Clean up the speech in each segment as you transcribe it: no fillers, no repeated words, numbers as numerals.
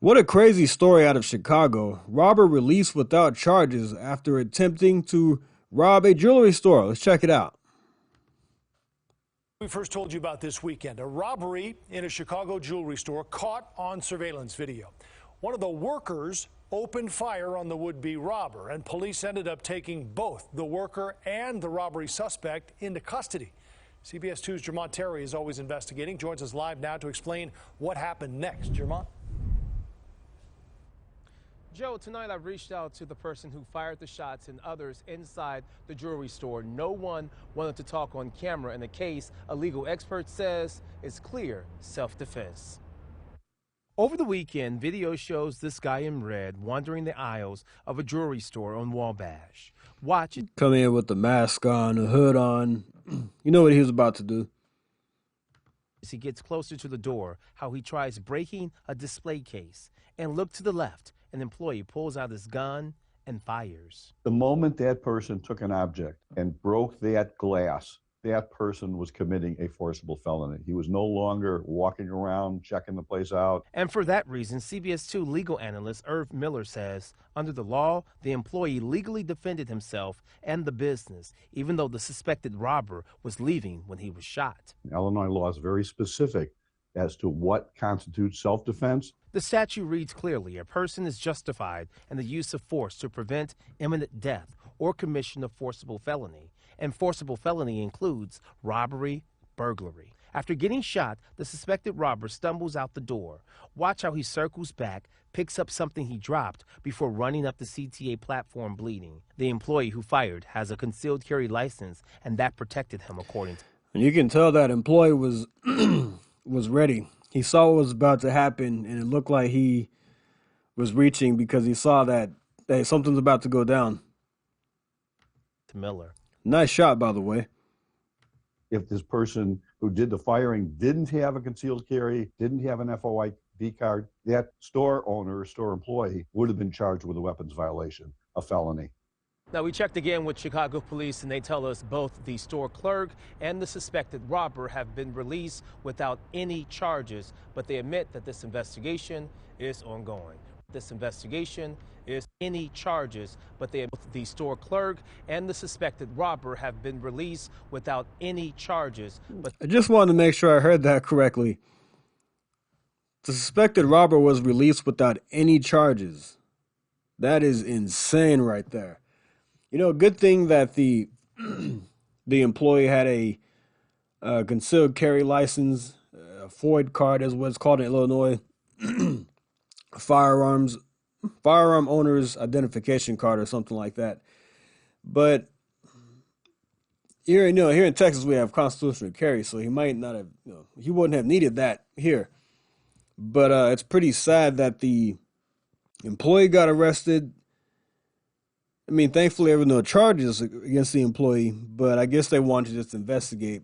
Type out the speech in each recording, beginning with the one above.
What a crazy story out of Chicago. Robber released without charges after attempting to rob a jewelry store. Let's check it out. We first told you about this weekend, a robbery in a Chicago jewelry store caught on surveillance video. One of the workers opened fire on the would-be robber, and police ended up taking both the worker and the robbery suspect into custody. CBS 2's Jermont Terry is always investigating, joins us live now to explain what happened next. Jermont? Joe, tonight I've reached out to the person who fired the shots and others inside the jewelry store. No one wanted to talk on camera in the case. A legal expert says it's clear self-defense. Over the weekend, video shows this guy in red wandering the aisles of a jewelry store on Wabash. Watch it. Come in with the mask on, the hood on. You know what he was about to do. As he gets closer to the door, how he tries breaking a display case. And look to the left. An employee pulls out his gun and fires. The moment that person took an object and broke that glass, that person was committing a forcible felony. He was no longer walking around checking the place out. And for that reason, CBS 2 legal analyst Irv Miller says, under the law, the employee legally defended himself and the business, even though the suspected robber was leaving when he was shot. Illinois law is very specific as to what constitutes self-defense. The statute reads clearly, a person is justified in the use of force to prevent imminent death or commission of forcible felony. And forcible felony includes robbery, burglary. After getting shot, the suspected robber stumbles out the door. Watch how he circles back, picks up something he dropped before running up the CTA platform bleeding. The employee who fired has a concealed carry license, and that protected him, according to. And you can tell that employee was was ready. He saw what was about to happen, and it looked like he was reaching because he saw that hey, something's about to go down. To Miller. Nice shot, by the way. If this person who did the firing didn't have a concealed carry, didn't have an FOID card, that store owner or store employee would have been charged with a weapons violation, a felony. Now, we checked again with Chicago police, and they tell us both the store clerk and the suspected robber have been released without any charges, but they admit that this investigation is ongoing. This investigation is any charges, but the store clerk and the suspected robber have been released without any charges. But I just wanted to make sure I heard that correctly. The suspected robber was released without any charges. That is insane right there. You know, good thing that the employee had a concealed carry license, a FOID card, as what's called in Illinois, firearm owner's identification card or something like that. But here in Texas we have constitutional carry, so he might not have, he wouldn't have needed that here. But it's pretty sad that the employee got arrested. I mean, thankfully, there were no charges against the employee, but I guess they wanted to just investigate,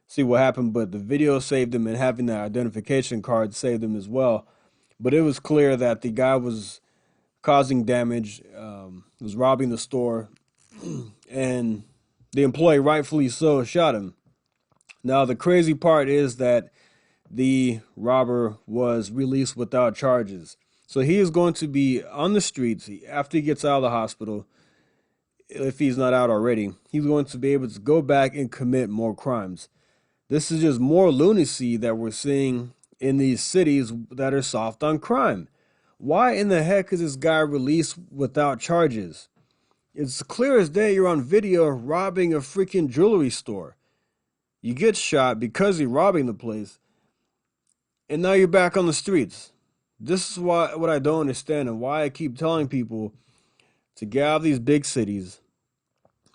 see what happened. But the video saved him, and having that identification card saved him as well. But it was clear that the guy was causing damage, was robbing the store, and the employee, rightfully so, shot him. Now, the crazy part is that the robber was released without charges. So he is going to be on the streets after he gets out of the hospital. If he's not out already, he's going to be able to go back and commit more crimes. This is just more lunacy that we're seeing in these cities that are soft on crime. Why in the heck is this guy released without charges? It's clear as day you're on video robbing a freaking jewelry store. You get shot because you're robbing the place, and now you're back on the streets. This is what I don't understand, and why I keep telling people to get out of these big cities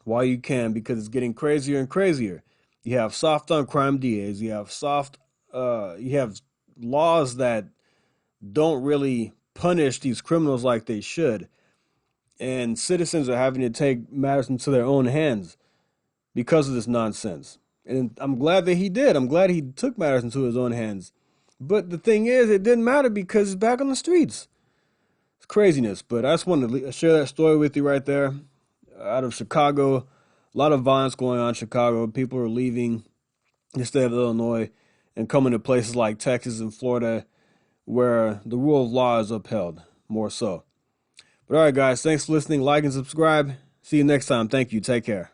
while you can, because it's getting crazier and crazier. You have soft on crime DAs. You have laws that don't really punish these criminals like they should, and citizens are having to take matters into their own hands because of this nonsense. And I'm glad that he did. I'm glad he took matters into his own hands. But the thing is, it didn't matter because he's back on the streets. It's craziness. But I just wanted to share that story with you right there. Out of Chicago, a lot of violence going on in Chicago. People are leaving the state of Illinois and coming to places like Texas and Florida where the rule of law is upheld more so. But all right, guys, thanks for listening. Like and subscribe. See you next time. Thank you. Take care.